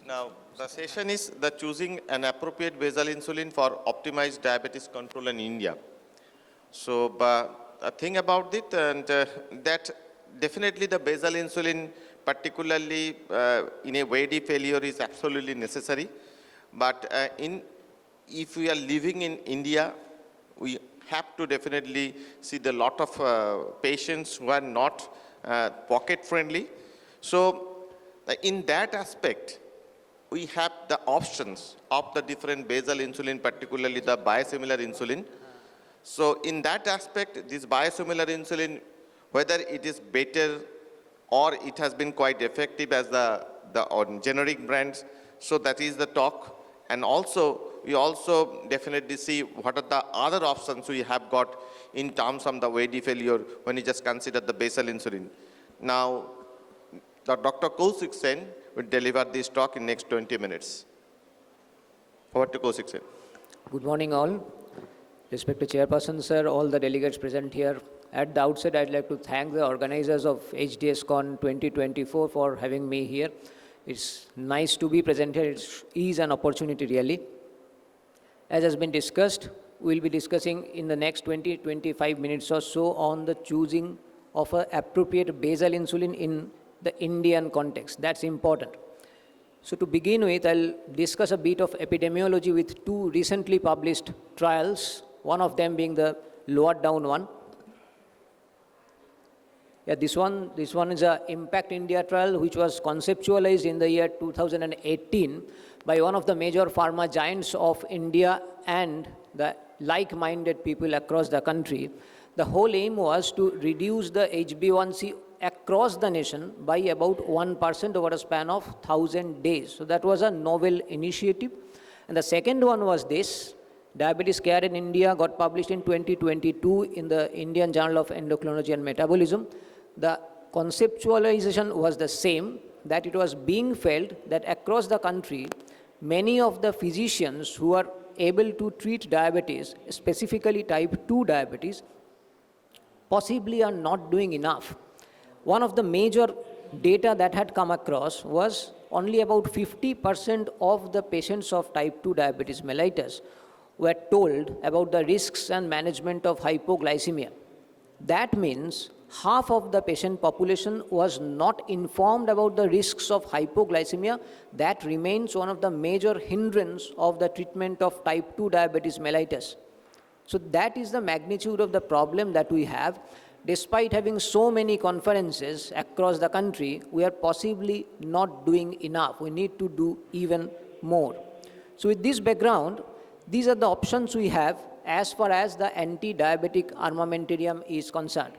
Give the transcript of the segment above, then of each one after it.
Now, the session is the choosing an appropriate basal insulin for optimized diabetes control in India. So, a thing about it, and that definitely the basal insulin, particularly in a weight failure, is absolutely necessary. But if we are living in India, we have to definitely see the lot of patients who are not pocket friendly. So, in that aspect, we have the options of the different basal insulin, particularly the biosimilar insulin. So in that aspect, this biosimilar insulin, whether it is better or it has been quite effective as the generic brands, so that is the talk. And also, we also definitely see what are the other options we have got in terms of the weight failure when you just consider the basal insulin. Now, Dr. Kaushik Sen will deliver this talk in next 20 minutes. Forward to Kaushik Sen. Good morning all. Respected Chairperson Sir, all the delegates present here. At the outset, I'd like to thank the organizers of HDS Con 2024 for having me here. It's nice to be present here. It is an opportunity really. As has been discussed, we'll be discussing in the next 20-25 minutes or so on the choosing of an appropriate basal insulin in the Indian context. That's important. So to begin with, I'll discuss a bit of epidemiology with two recently published trials, one of them being the lowered down one. Yeah, this one is a Impact India trial which was conceptualized in the year 2018 by one of the major pharma giants of India and the like-minded people across the country. The whole aim was to reduce the HbA1c across the nation by about 1% over a span of 1,000 days. So that was a novel initiative. And the second one was this. Diabetes Care in India got published in 2022 in the Indian Journal of Endocrinology and Metabolism. The conceptualization was the same, that it was being felt that across the country, many of the physicians who are able to treat diabetes, specifically type 2 diabetes, possibly are not doing enough. One of the major data that had come across was only about 50% of the patients of type 2 diabetes mellitus were told about the risks and management of hypoglycemia. That means half of the patient population was not informed about the risks of hypoglycemia. That remains one of the major hindrances of the treatment of type 2 diabetes mellitus. So that is the magnitude of the problem that we have. Despite having so many conferences across the country, we are possibly not doing enough. We need to do even more. So with this background, these are the options we have as far as the anti-diabetic armamentarium is concerned.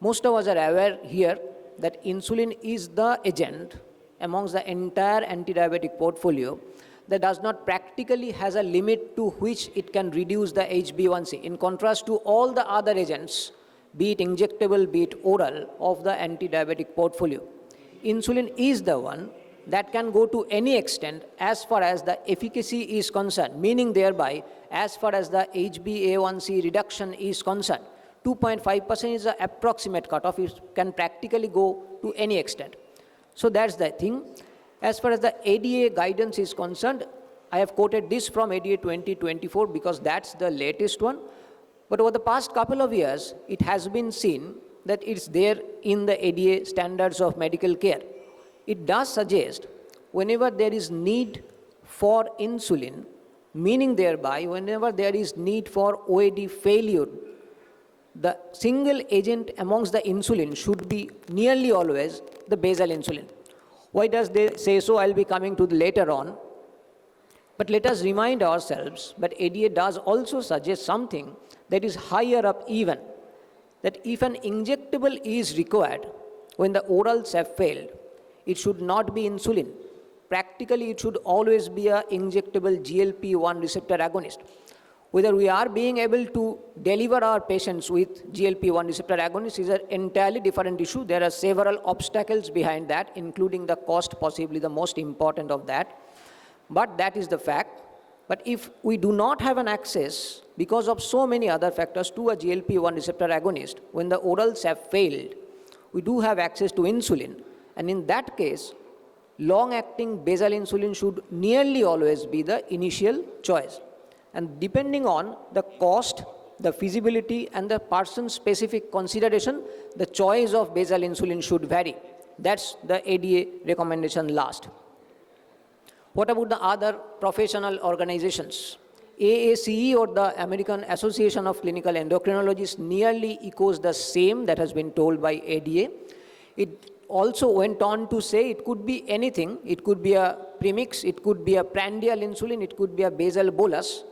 Most of us are aware here that insulin is the agent amongst the entire anti-diabetic portfolio that does not practically has a limit to which it can reduce the HbA1c, in contrast to all the other agents, be it injectable, be it oral, of the anti-diabetic portfolio. Insulin is the one that can go to any extent as far as the efficacy is concerned, meaning thereby as far as the HbA1c reduction is concerned. 2.5% is the approximate cutoff. It can practically go to any extent. So that's the thing. As far as the ADA guidance is concerned, I have quoted this from ADA 2024 because that's the latest one. But over the past couple of years, it has been seen that it's there in the ADA standards of medical care. It does suggest whenever there is need for insulin, meaning thereby whenever there is need for OAD failure, the single agent amongst the insulin should be nearly always the basal insulin. Why does they say so? I'll be coming to later on. But let us remind ourselves that ADA does also suggest something that is higher up even, that if an injectable is required when the orals have failed, it should not be insulin. Practically, it should always be an injectable GLP-1 receptor agonist. Whether we are being able to deliver our patients with GLP-1 receptor agonists is an entirely different issue. There are several obstacles behind that, including the cost, possibly the most important of that. But that is the fact. But if we do not have an access, because of so many other factors, to a GLP-1 receptor agonist, when the orals have failed, we do have access to insulin. And in that case, long-acting basal insulin should nearly always be the initial choice. And depending on the cost, the feasibility, and the person-specific consideration, the choice of basal insulin should vary. That's the ADA recommendation last. What about the other professional organizations? AACE, or the American Association of Clinical Endocrinologists, nearly echoes the same that has been told by ADA. It also went on to say it could be anything. It could be a premix, it could be a prandial insulin, it could be a basal bolus.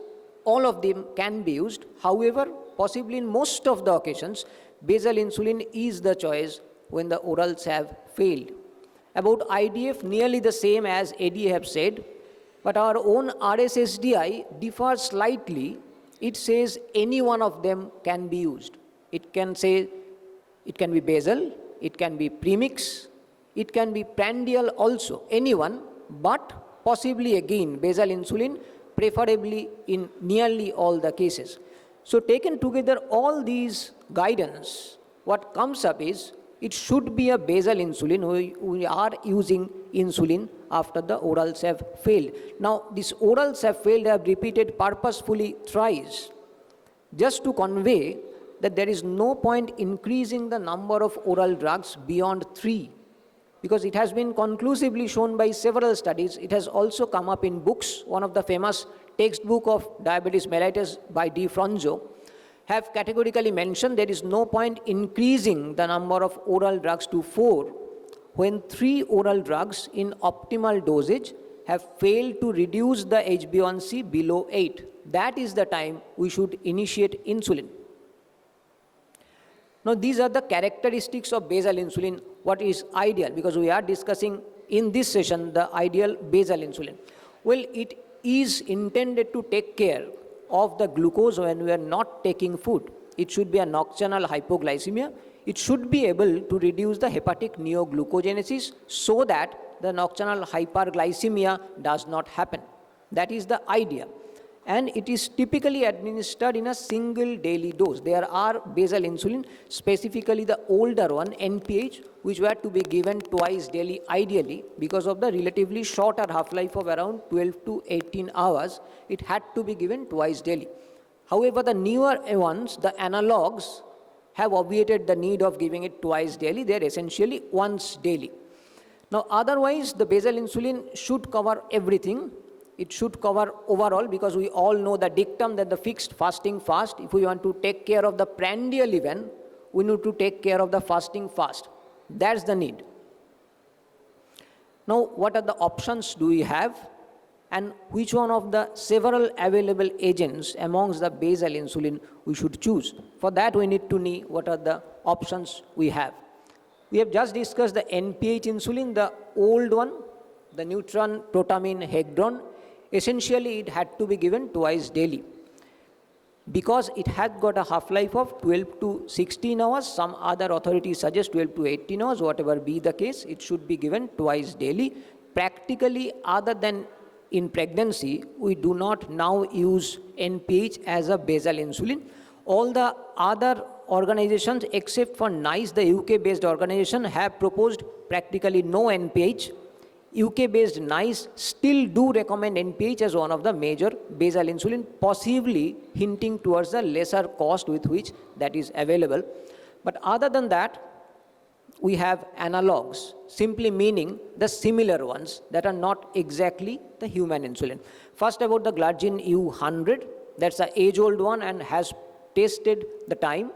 All of them can be used. However, possibly in most of the occasions, basal insulin is the choice when the orals have failed. About IDF, nearly the same as ADA have said, but our own RSSDI differs slightly. It says any one of them can be used. It can say it can be basal, it can be premix, it can be prandial also, anyone, but possibly again basal insulin, preferably in nearly all the cases. So taken together all these guidance, what comes up is it should be a basal insulin. We are using insulin after the orals have failed. Now these orals have failed, I have repeated purposefully thrice, just to convey that there is no point increasing the number of oral drugs beyond 3. Because it has been conclusively shown by several studies. It has also come up in books. One of the famous textbook of diabetes mellitus by D. Fronzo have categorically mentioned there is no point increasing the number of oral drugs to 4 when 3 oral drugs in optimal dosage have failed to reduce the HbA1c below 8. That is the time we should initiate insulin. Now these are the characteristics of basal insulin, what is ideal, because we are discussing in this session the ideal basal insulin. Well, it is intended to take care of the glucose when we are not taking food. It should be a nocturnal hypoglycemia. It should be able to reduce the hepatic neoglucogenesis so that the nocturnal hyperglycemia does not happen. That is the idea. And it is typically administered in a single daily dose. There are basal insulin, specifically the older one, NPH, which were to be given twice daily ideally because of the relatively shorter half-life of around 12 to 18 hours. It had to be given twice daily. However, the newer ones, the analogs, have obviated the need of giving it twice daily. They are essentially once daily. Now, otherwise, the basal insulin should cover everything. It should cover overall, because we all know the dictum that the fixed fasting fast. If we want to take care of the prandial event, we need to take care of the fasting fast. That's the need. Now, what are the options do we have? And which one of the several available agents amongst the basal insulin we should choose? For that, we need to know what are the options we have. We have just discussed the NPH insulin, the old one, the neutron protamine hegdron. Essentially, it had to be given twice daily. Because it had got a half-life of 12 to 16 hours, some other authorities suggest 12 to 18 hours, whatever be the case, it should be given twice daily. Practically, other than in pregnancy, we do not now use NPH as a basal insulin. All the other organizations, except for NICE, the UK-based organization, have proposed practically no NPH. UK-based NICE still do recommend NPH as one of the major basal insulin, possibly hinting towards the lesser cost with which that is available. But other than that, we have analogs, simply meaning the similar ones that are not exactly the human insulin. First, about the glargine U100, that's an age-old one and has tested the time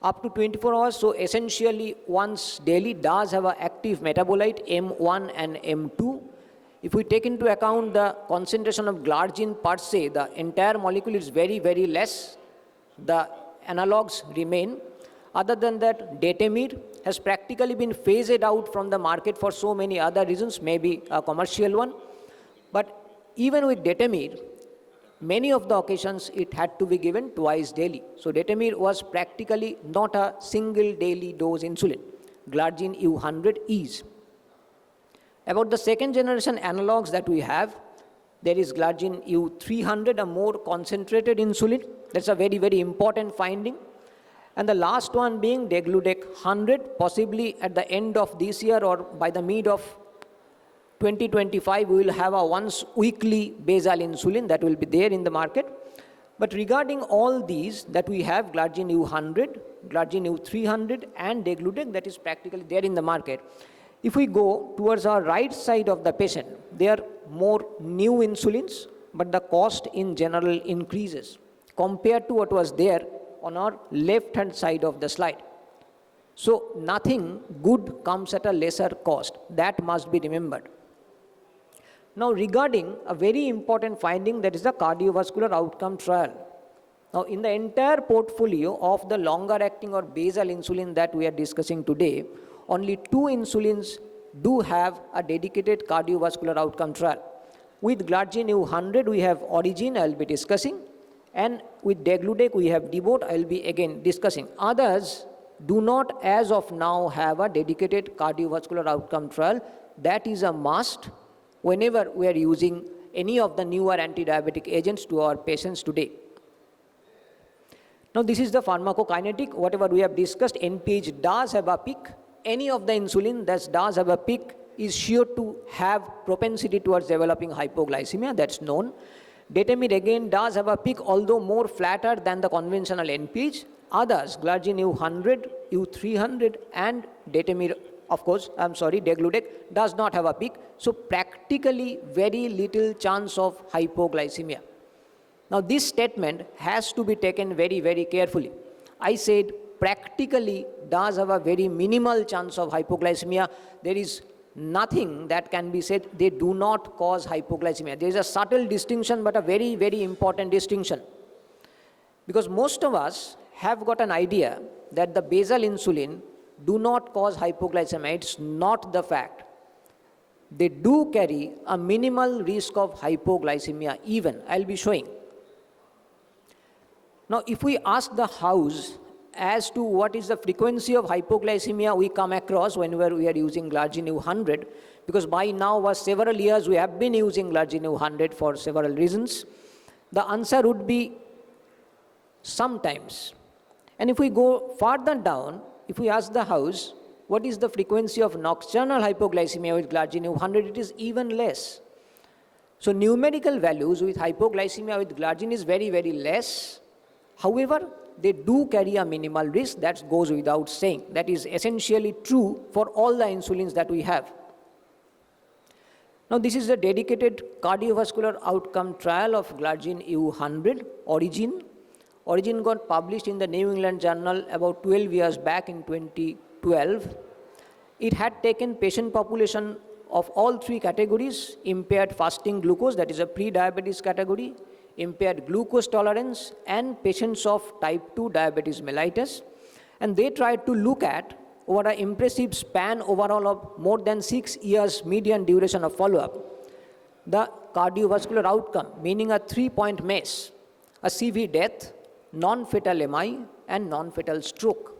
up to 24 hours, so essentially once daily, does have an active metabolite M1 and M2. If we take into account the concentration of glargine per se, the entire molecule is very, very less. The analogs remain. Other than that, datamir has practically been phased out from the market for so many other reasons, maybe a commercial one. But even with datamir, many of the occasions it had to be given twice daily. So datamir was practically not a single daily dose insulin. Glargine U100 is. About the second generation analogs that we have, there is glargine U300, a more concentrated insulin. That's a very, very important finding. And the last one being degludec 100, possibly at the end of this year or by the mid of 2025, we will have a once weekly basal insulin that will be there in the market. But regarding all these that we have, glargine U100, glargine U300 and degludec, that is practically there in the market. If we go towards our right side of the patient, there are more new insulins, but the cost in general increases compared to what was there on our left-hand side of the slide. So nothing good comes at a lesser cost. That must be remembered. Now regarding a very important finding, that is the cardiovascular outcome trial. Now in the entire portfolio of the longer acting or basal insulin that we are discussing today, only 2 insulins do have a dedicated cardiovascular outcome trial. With glargine U100 we have Origin, I will be discussing, and with degludec we have Devote, I will be again discussing. Others do not as of now have a dedicated cardiovascular outcome trial. That is a must whenever we are using any of the newer anti-diabetic agents to our patients today. Now this is the pharmacokinetic. Whatever we have discussed, NPH does have a peak. Any of the insulin that does have a peak is sure to have propensity towards developing hypoglycemia, that's known. Detamir again does have a peak, although more flatter than the conventional NPH. Others, glargine U100, U300 and detamir, of course, degludec does not have a peak. So practically very little chance of hypoglycemia. Now this statement has to be taken very, very carefully. I said practically does have a very minimal chance of hypoglycemia. There is nothing that can be said they do not cause hypoglycemia. There is a subtle distinction, but a very, very important distinction. Because most of us have got an idea that the basal insulin do not cause hypoglycemia. It's not the fact. They do carry a minimal risk of hypoglycemia even. I'll be showing. Now, if we ask the house as to what is the frequency of hypoglycemia we come across whenever we are using glargine U100, because by now for several years we have been using glargine U100 for several reasons, the answer would be sometimes. And if we go further down, if we ask the house, what is the frequency of nocturnal hypoglycemia with glargine U100, it is even less. So numerical values with hypoglycemia with glargine is very, very less. However, they do carry a minimal risk, that goes without saying. That is essentially true for all the insulins that we have. Now this is a dedicated cardiovascular outcome trial of glargine U100, Origin. Origin got published in the New England Journal about 12 years back in 2012. It had taken patient population of all 3 categories: impaired fasting glucose, that is a pre-diabetes category, impaired glucose tolerance, and patients of type 2 diabetes mellitus. And they tried to look at, over an impressive span overall of more than 6 years median duration of follow-up, the cardiovascular outcome, meaning a 3-point MACE, a CV death, non-fatal MI, and non-fatal stroke.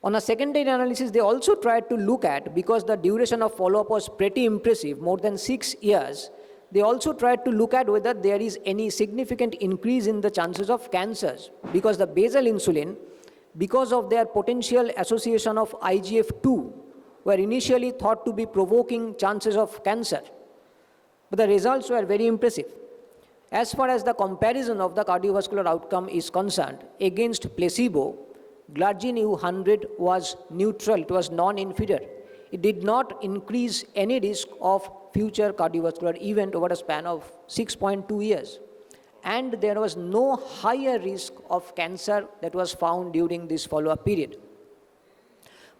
On a secondary analysis, they also tried to look at, because the duration of follow-up was pretty impressive, more than 6 years, they also tried to look at whether there is any significant increase in the chances of cancers, because the basal insulin, because of their potential association of IGF-2, were initially thought to be provoking chances of cancer. But the results were very impressive. As far as the comparison of the cardiovascular outcome is concerned, against placebo, glargine U100 was neutral, it was non-inferior. It did not increase any risk of future cardiovascular event over a span of 6.2 years. And there was no higher risk of cancer that was found during this follow-up period.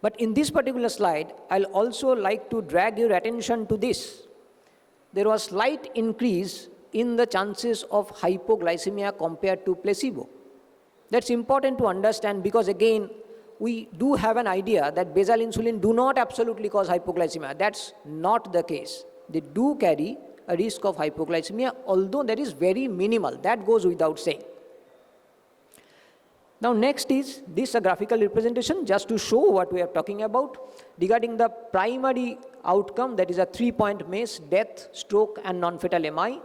But in this particular slide, I'll also like to drag your attention to this. There was slight increase in the chances of hypoglycemia compared to placebo. That's important to understand, because again, we do have an idea that basal insulin do not absolutely cause hypoglycemia. That's not the case. They do carry a risk of hypoglycemia, although that is very minimal. That goes without saying. Now next is this a graphical representation just to show what we are talking about regarding the primary outcome, that is a 3-point MACE, death, stroke and non-fatal MI.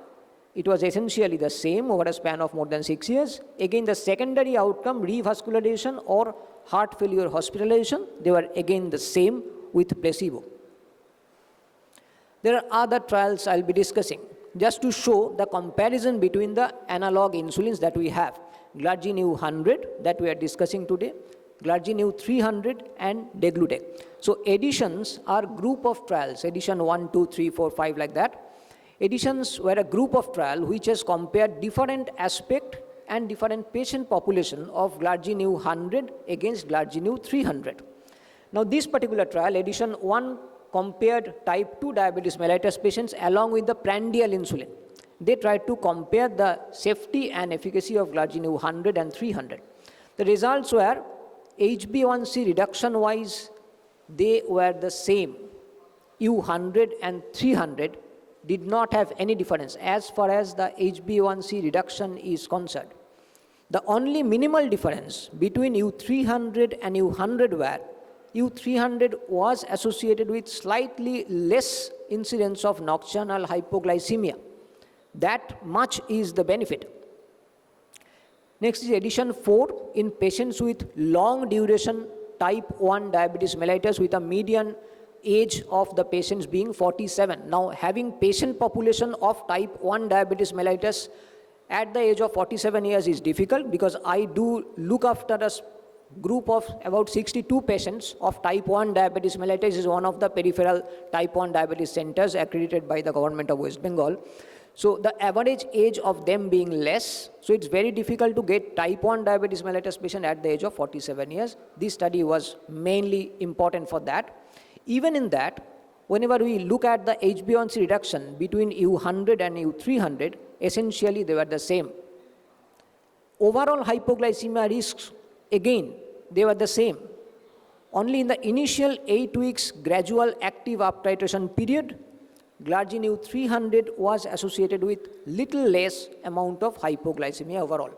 It was essentially the same over a span of more than 6 years. Again, the secondary outcome, revascularization or heart failure hospitalization, they were again the same with placebo. There are other trials I'll be discussing just to show the comparison between the analog insulins that we have. Glargine 100 that we are discussing today, Glargine 300 and degludec. So additions are group of trials, addition 1, 2, 3, 4, 5 like that. Additions were a group of trial which has compared different aspect and different patient population of Glargine 100 against Glargine 300. Now this particular trial, addition 1, compared type 2 diabetes mellitus patients along with the prandial insulin. They tried to compare the safety and efficacy of Glargine 100 and 300. The results were HbA1c reduction wise, they were the same. U100 and 300 did not have any difference as far as the HbA1c reduction is concerned. The only minimal difference between U300 and U100 were U300 was associated with slightly less incidence of nocturnal hypoglycemia. That much is the benefit. Next is addition 4 in patients with long duration type 1 diabetes mellitus with a median age of the patients being 47. Now having patient population of type 1 diabetes mellitus at the age of 47 years is difficult because I do look after a group of about 62 patients of type 1 diabetes mellitus is one of the peripheral type 1 diabetes centers accredited by the government of West Bengal. So the average age of them being less, so it's very difficult to get type 1 diabetes mellitus patient at the age of 47 years. This study was mainly important for that. Even in that, whenever we look at the HbA1c reduction between U100 and U300, essentially they were the same. Overall hypoglycemia risks, again, they were the same. Only in the initial 8 weeks gradual active up-titration period, Glargine 300 was associated with little less amount of hypoglycemia overall.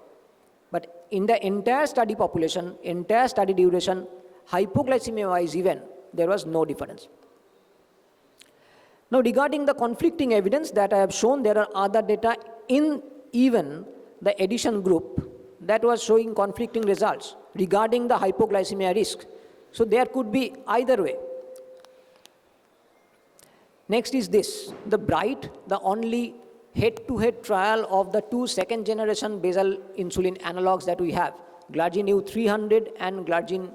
But in the entire study population, entire study duration, hypoglycemia-wise even, there was no difference. Now regarding the conflicting evidence that I have shown, there are other data in even the addition group that was showing conflicting results regarding the hypoglycemia risk. So there could be either way. Next is this, the BRIGHT, the only head-to-head trial of the two second-generation basal insulin analogs that we have, Glargine 300 and the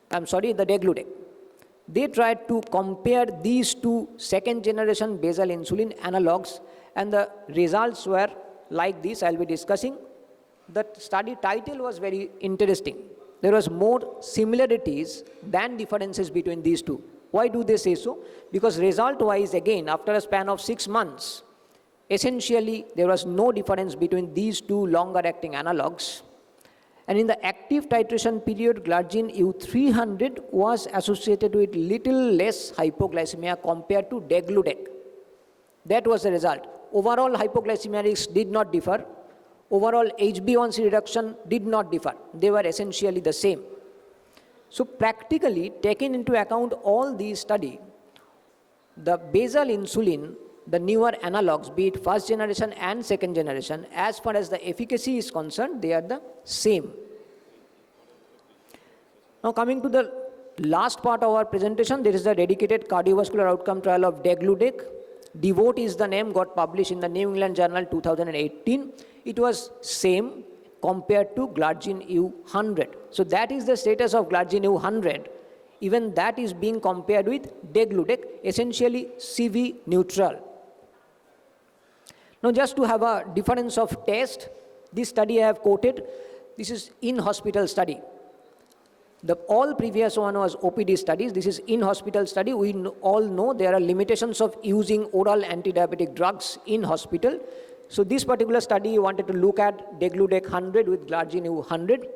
degludec. They tried to compare these two second-generation basal insulin analogs, and the results were like this. I'll be discussing. The study title was very interesting. There was more similarities than differences between these two. Why do they say so? Because result-wise, again, after a span of 6 months, essentially there was no difference between these two longer-acting analogs. And in the active titration period, Glargine U300 was associated with little less hypoglycemia compared to degludec. That was the result. Overall hypoglycemia risk did not differ. Overall HbA1c reduction did not differ. They were essentially the same. So practically, taking into account all these studies, the basal insulin, the newer analogs, be it first generation and second generation, as far as the efficacy is concerned, they are the same. Now coming to the last part of our presentation, there is the dedicated cardiovascular outcome trial of degludec. DEVOTE is the name, got published in the New England Journal 2018. It was same compared to Glargine U100. So that is the status of Glargine U100. Even that is being compared with degludec, essentially CV neutral. Now just to have a difference of taste, this study I have quoted, this is in-hospital study. All previous one was OPD studies. This is in-hospital study. We all know there are limitations of using oral anti-diabetic drugs in hospital. So this particular study wanted to look at degludec 100 with Glargine 100.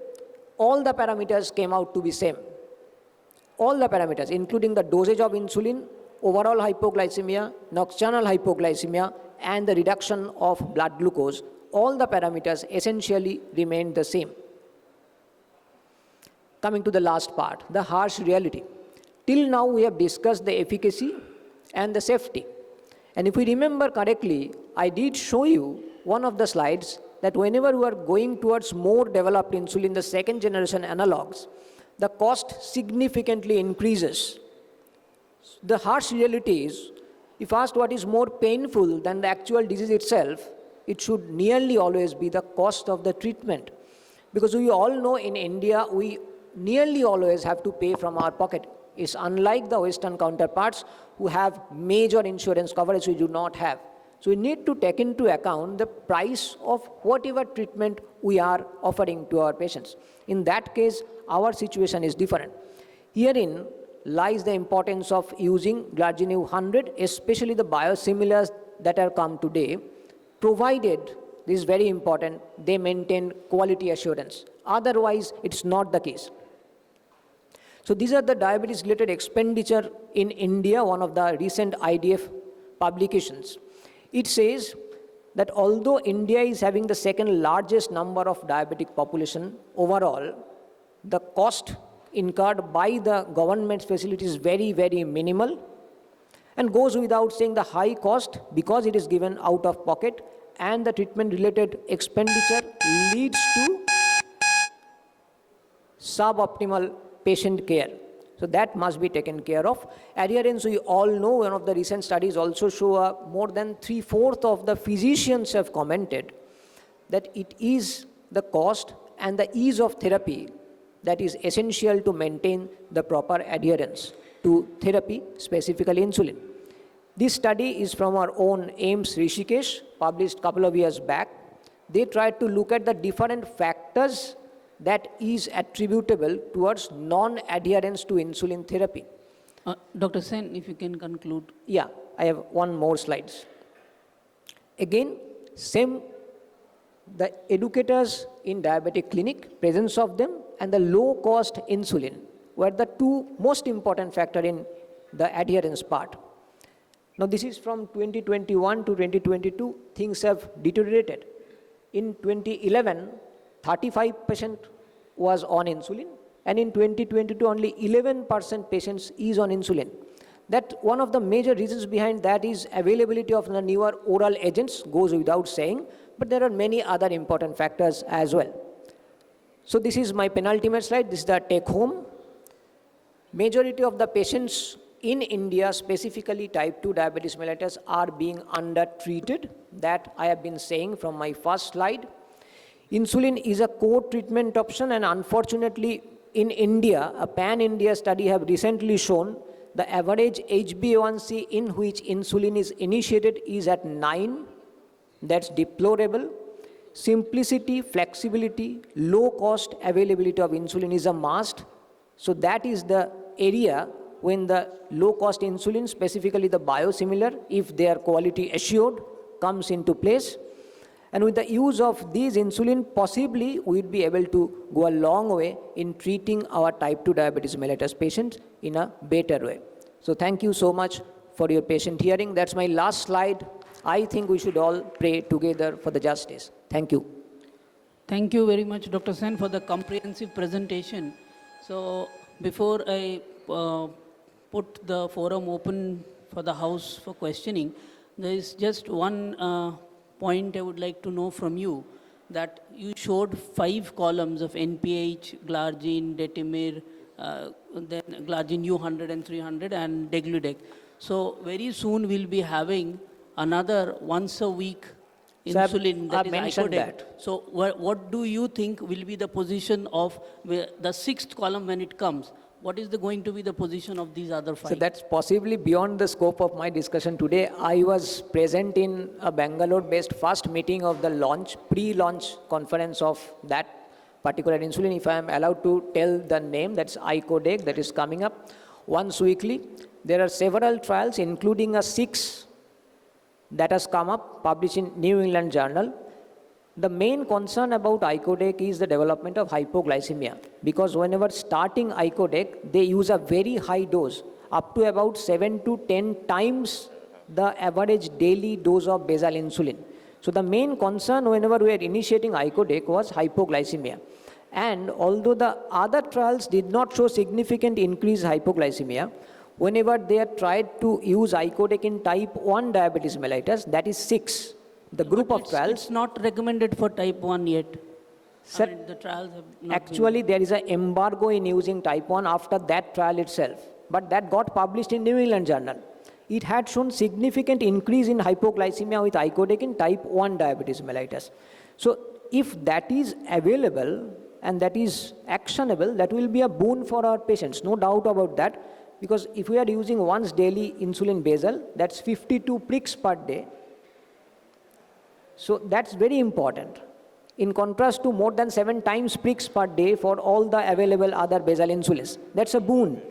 All the parameters came out to be same. All the parameters, including the dosage of insulin, overall hypoglycemia, nocturnal hypoglycemia, and the reduction of blood glucose, all the parameters essentially remained the same. Coming to the last part, the harsh reality. Till now we have discussed the efficacy and the safety. And if we remember correctly, I did show you one of the slides that whenever we are going towards more developed insulin, the second generation analogs, the cost significantly increases. The harsh reality is If asked what is more painful than the actual disease itself, it should nearly always be the cost of the treatment. Because we all know in India, we nearly always have to pay from our pocket. It's unlike the Western counterparts who have major insurance coverage we do not have. So we need to take into account the price of whatever treatment we are offering to our patients. In that case, our situation is different. Herein lies the importance of using Glargine 100, especially the biosimilars that are come today, provided, this is very important, they maintain quality assurance. Otherwise, it's not the case. So these are the diabetes-related expenditure in India, one of the recent IDF publications. It says that although India is having the second largest number of diabetic population overall, the cost incurred by the government facility is very, very minimal, and goes without saying the high cost, because it is given out of pocket, and the treatment-related expenditure leads to suboptimal patient care. So that must be taken care of. Adherence, we all know, one of the recent studies also show more than 3/4 of the physicians have commented that it is the cost and the ease of therapy that is essential to maintain the proper adherence to therapy, specifically insulin. This study is from our own AIMS Rishikesh, published a couple of years back. They tried to look at the different factors that is attributable towards non-adherence to insulin therapy. Dr. Sen, if you can conclude. Yeah, I have one more slides. Again, same, the educators in diabetic clinic, presence of them, and the low-cost insulin were the two most important factors in the adherence part. Now, this is from 2021 to 2022, things have deteriorated. In 2011, 35% was on insulin, and in 2022, only 11% patients is on insulin. That one of the major reasons behind that is availability of the newer oral agents, goes without saying, but there are many other important factors as well. So this is my penultimate slide. This is the take home. Majority of the patients in India, specifically type 2 diabetes mellitus, are being undertreated. That I have been saying from my first slide. Insulin is a core treatment option, and unfortunately in India, a pan-India study have recently shown the average HbA1c in which insulin is initiated is at 9. That's deplorable. Simplicity, flexibility, low cost availability of insulin is a must. So that is the area when the low cost insulin, specifically the biosimilar, if they are quality assured, comes into place. And with the use of these insulin, possibly we would be able to go a long way in treating our type 2 diabetes mellitus patients in a better way. So thank you so much for your patient hearing. That's my last slide. I think we should all pray together for the justice. Thank you. Thank you very much, Dr. Sen, for the comprehensive presentation. So before I put the forum open for the House for questioning, there is just one point I would like to know from you, that you showed 5 columns of NPH, Glargine, Detamir, then Glargine U100 and 300, and Degludec. So very soon we'll be having another once a week insulin, I've that is mentioned Icodec. that. So what do you think will be the position of the 6th column when it comes? What is going to be the position of these other 5? So that's possibly beyond the scope of my discussion today. I was present in a Bangalore-based first meeting of the launch, pre-launch conference of that particular insulin. If I am allowed to tell the name, that's Icodec, that is coming up once weekly. There are several trials, including a 6 that has come up, published in New England Journal. The main concern about Icodec is the development of hypoglycemia, because whenever starting Icodec, they use a very high dose, up to about 7 to 10 times the average daily dose of basal insulin. So the main concern whenever we are initiating Icodec was hypoglycemia. And although the other trials did not show significant increased hypoglycemia, whenever they are tried to use Icodec in type 1 diabetes mellitus, that is 6. The group of trials. It's not recommended for type 1 yet. Sir, The trials have not actually, there is an embargo in using type 1 after that trial itself. But that got published in New England Journal. it had shown significant increase in hypoglycemia with icodec in type 1 diabetes mellitus. So if that is available and that is actionable, that will be a boon for our patients, no doubt about that. Because if we are using once daily insulin basal, that's 52 pricks per day. So that's very important. In contrast to more than 7 times pricks per day for all the available other basal insulins. That's a boon.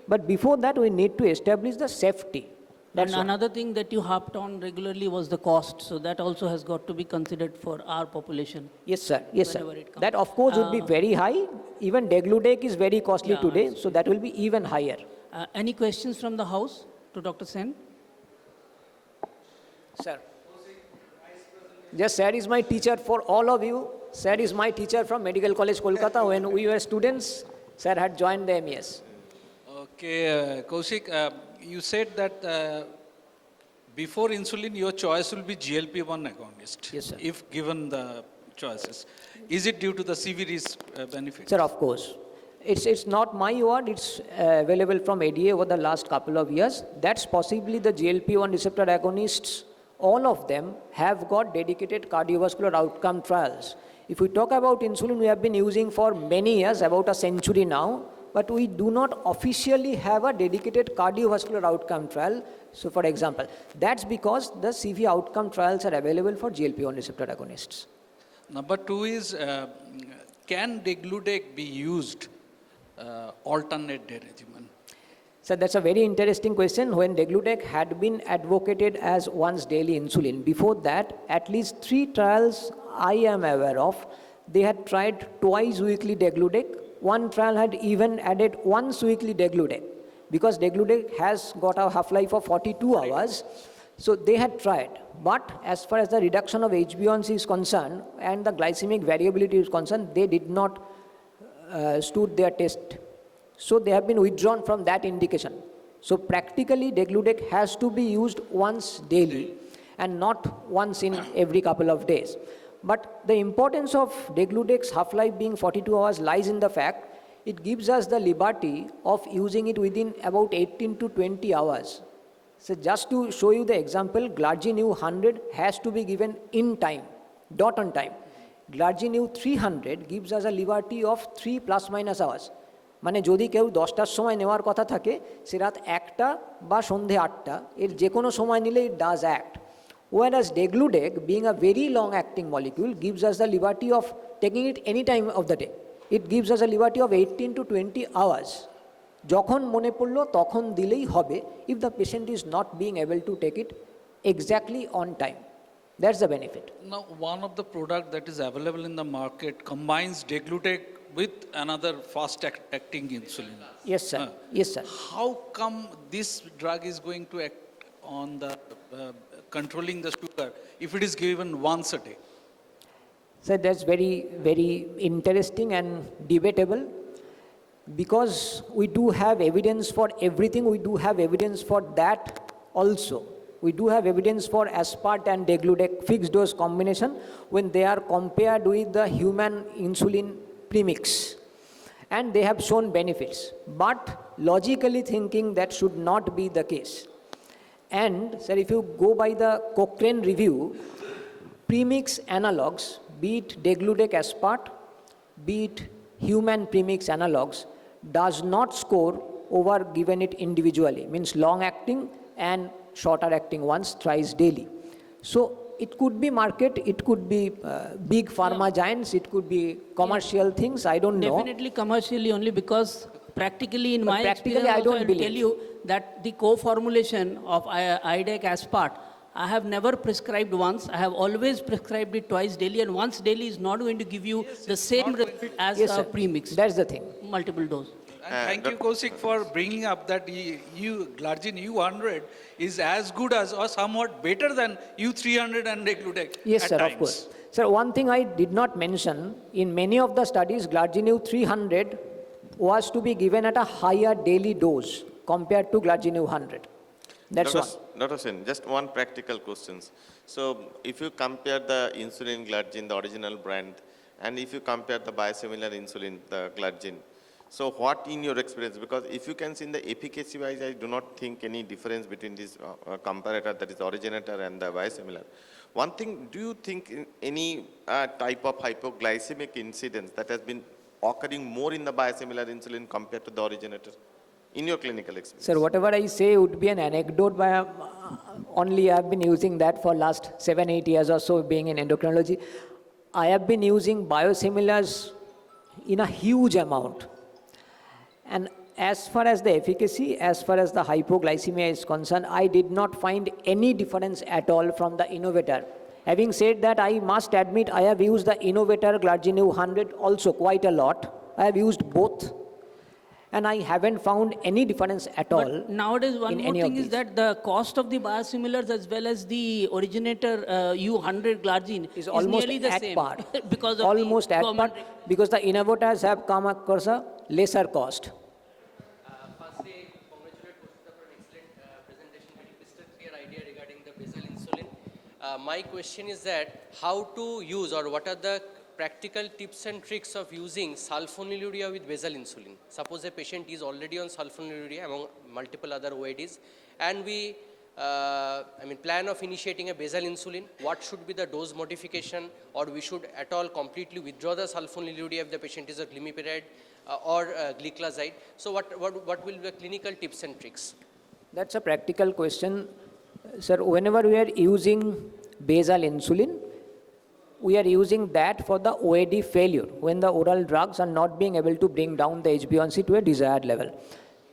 But before that, we need to establish the safety. That's And one. another thing that you harped on regularly was the cost. So that also has got to be considered for our population. Yes, sir. Yes, sir. Whenever it comes. That, of course, would be very high. Even degludec is very costly Yeah, today, so that will be even higher. Any questions from the house to Dr. Sen? Sir. Yes, sir is my teacher for all of you. Sir is my teacher from Medical College, Kolkata. When we were students, sir had joined the MES. Okay, Kaushik, you said that before insulin, your choice will be GLP-1 agonist. Yes, sir. If given the choices. Is it due to the CVD's benefits? Sir, of course. It's not my word, it's available from ADA over the last couple of years. That's possibly the GLP-1 receptor agonists, all of them have got dedicated cardiovascular outcome trials. If we talk about insulin, we have been using for many years, about a century now, but we do not officially have a dedicated cardiovascular outcome trial. So for example, that's because the CV outcome trials are available for GLP-1 receptor agonists. Number 2 is, can degludec be used alternate day regimen? So that's a very interesting question. When degludec had been advocated as once daily insulin, before that, at least 3 trials I am aware of, they had tried twice weekly degludec. One trial had even added once weekly degludec, because degludec has got a half-life of 42 hours. So they had tried. But as far as the reduction of HbA1c is concerned and the glycemic variability is concerned, they did not stood their test. So they have been withdrawn from that indication. So practically degludec has to be used once daily and not once in every couple of days. But the importance of degludec's half-life being 42 hours lies in the fact it gives us the liberty of using it within about 18 to 20 hours. So just to show you the example, glargine 100 has to be given in time, dot on time. Glargine 300 gives us a liberty of 3 plus minus hours. মানে যদি কেউ 10টার সময় নেওয়ার কথা থাকে সে রাত 1টা বা সন্ধে 8টা এর যে কোনো সময় নিলে it does act. Whereas degludec, being a very long acting molecule, gives us the liberty of taking it any time of the day. It gives us a liberty of 18 to 20 hours. যখন মনে পড়লো তখন দিলেই হবে if the patient is not being able to take it exactly on time. That's the benefit. Now, one of the product that is available in the market combines degludec with another fast-acting insulin. Yes, sir. Yes, sir. How come this drug is going to act on the controlling the sugar if it is given once a day? So that's very, very interesting and debatable. Because we do have evidence for everything, we do have evidence for that also. We do have evidence for aspart and degludec fixed dose combination when they are compared with the human insulin premix. And they have shown benefits. But logically thinking, that should not be the case. And sir, if you go by the Cochrane review, premix analogs, be it degludec aspart, be it human premix analogs, does not score over given it individually, means long acting and shorter acting once, thrice daily. So it could be market, it could be big pharma giants, it could be commercial things, I don't know. Definitely commercially only because practically in But my practically, experience I don't also, I'll believe. tell you that the co-formulation of IDEC aspart, I have never prescribed once. I have always prescribed it twice daily, and once daily is not going to give you the same result as Yes, a sir. premix, That's the thing. multiple dose. And thank you, Kaushik, for bringing up that glargine U100 is as good as or somewhat better than U300 and degludec Yes, at sir, times. of course. Sir, one thing I did not mention, in many of the studies, glargine 300 was to be given at a higher daily dose compared to glargine 100. That's one. Dr. Sen, just one practical question. So if you compare the insulin glargine, the original brand, and if you compare the biosimilar insulin, the glargine, So what in your experience, because if you can see in the efficacy wise, I do not think any difference between this comparator, that is originator, and the biosimilar. One thing, do you think in any type of hypoglycemic incidence that has been occurring more in the biosimilar insulin compared to the originator in your clinical experience? Sir, whatever I say would be an anecdote, by only I have been using that for last 7-8 years or so being in endocrinology. I have been using biosimilars in a huge amount. And as far as the efficacy, as far as the hypoglycemia is concerned, I did not find any difference at all from the innovator. Having said that, I must admit I have used the innovator Glargine 100 also quite a lot. I have used both, and I haven't found any difference at all. But nowadays, one in more any of thing is these. that the cost of the biosimilars as well as the originator U100 Glargine Is almost nearly the at same par. because of Almost the at par, government. because the innovators have come across a lesser cost. Firstly, congratulate Kaushik for an excellent presentation, very crystal clear idea regarding the basal insulin. My question is that how to use or what are the practical tips and tricks of using sulfonylurea with basal insulin? Suppose a patient is already on sulfonylurea among multiple other OADs, and we plan of initiating a basal insulin. What should be the dose modification, or we should at all completely withdraw the sulfonylurea if the patient is a glimepiride or gliclazide? So what will be the clinical tips and tricks? That's a practical question. Sir, whenever we are using basal insulin, we are using that for the OAD failure, when the oral drugs are not being able to bring down the HbA1c to a desired level.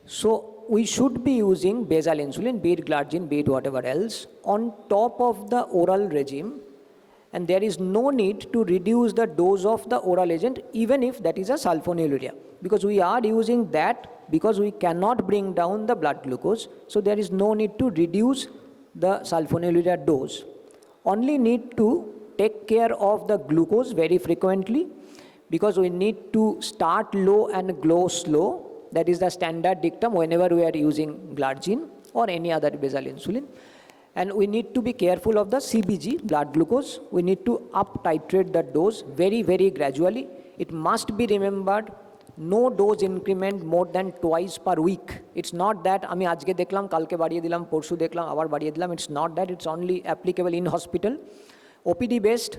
So we should be using basal insulin, be it Glargine, be it whatever else, on top of the oral regime, and there is no need to reduce the dose of the oral agent, even if that is a sulfonylurea, because we are using that because we cannot bring down the blood glucose, so there is no need to reduce the sulfonylurea dose. Only need to take care of the glucose very frequently, because we need to start low and go slow. That is the standard dictum whenever we are using Glargine or any other basal insulin. And we need to be careful of the CBG, blood glucose. We need to up titrate the dose very, very gradually. It must be remembered, no dose increment more than twice per week. It's not that আমি আজকে দেখলাম কালকে বাড়িয়ে দিলাম পরশু দেখলাম আবার বাড়িয়ে দিলাম. It's not that. It's only applicable in hospital. OPD based,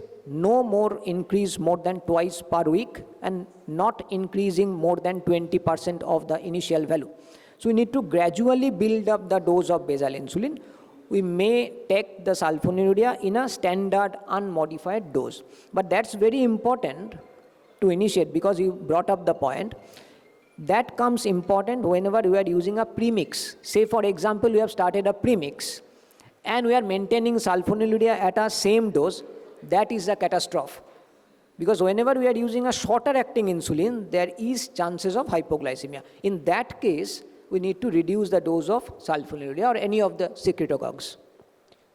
no more increase more than twice per week, and not increasing more than 20% of the initial value. So we need to gradually build up the dose of basal insulin. We may take the sulfonylurea in a standard unmodified dose. But that's very important to initiate, because you brought up the point. That comes important whenever we are using a premix. Say for example, we have started a premix and we are maintaining sulfonylurea at a same dose. That is a catastrophe, because whenever we are using a shorter acting insulin, there is chances of hypoglycemia. In that case, we need to reduce the dose of sulfonylurea or any of the secretagogues.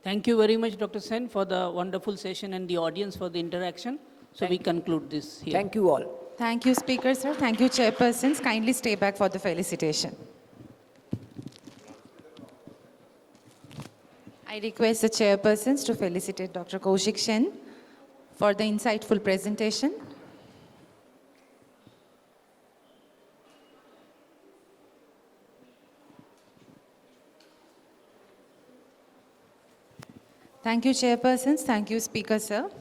Thank you very much, Dr. Sen, for the wonderful session and the audience for the interaction. So we conclude this here. Thank you all. Thank you, Speaker, sir. Thank you, Chairpersons. Kindly stay back for the felicitation. I request the Chairpersons to felicitate Dr. Kaushik Sen for the insightful presentation. Thank you, Chairpersons. Thank you, Speaker, sir.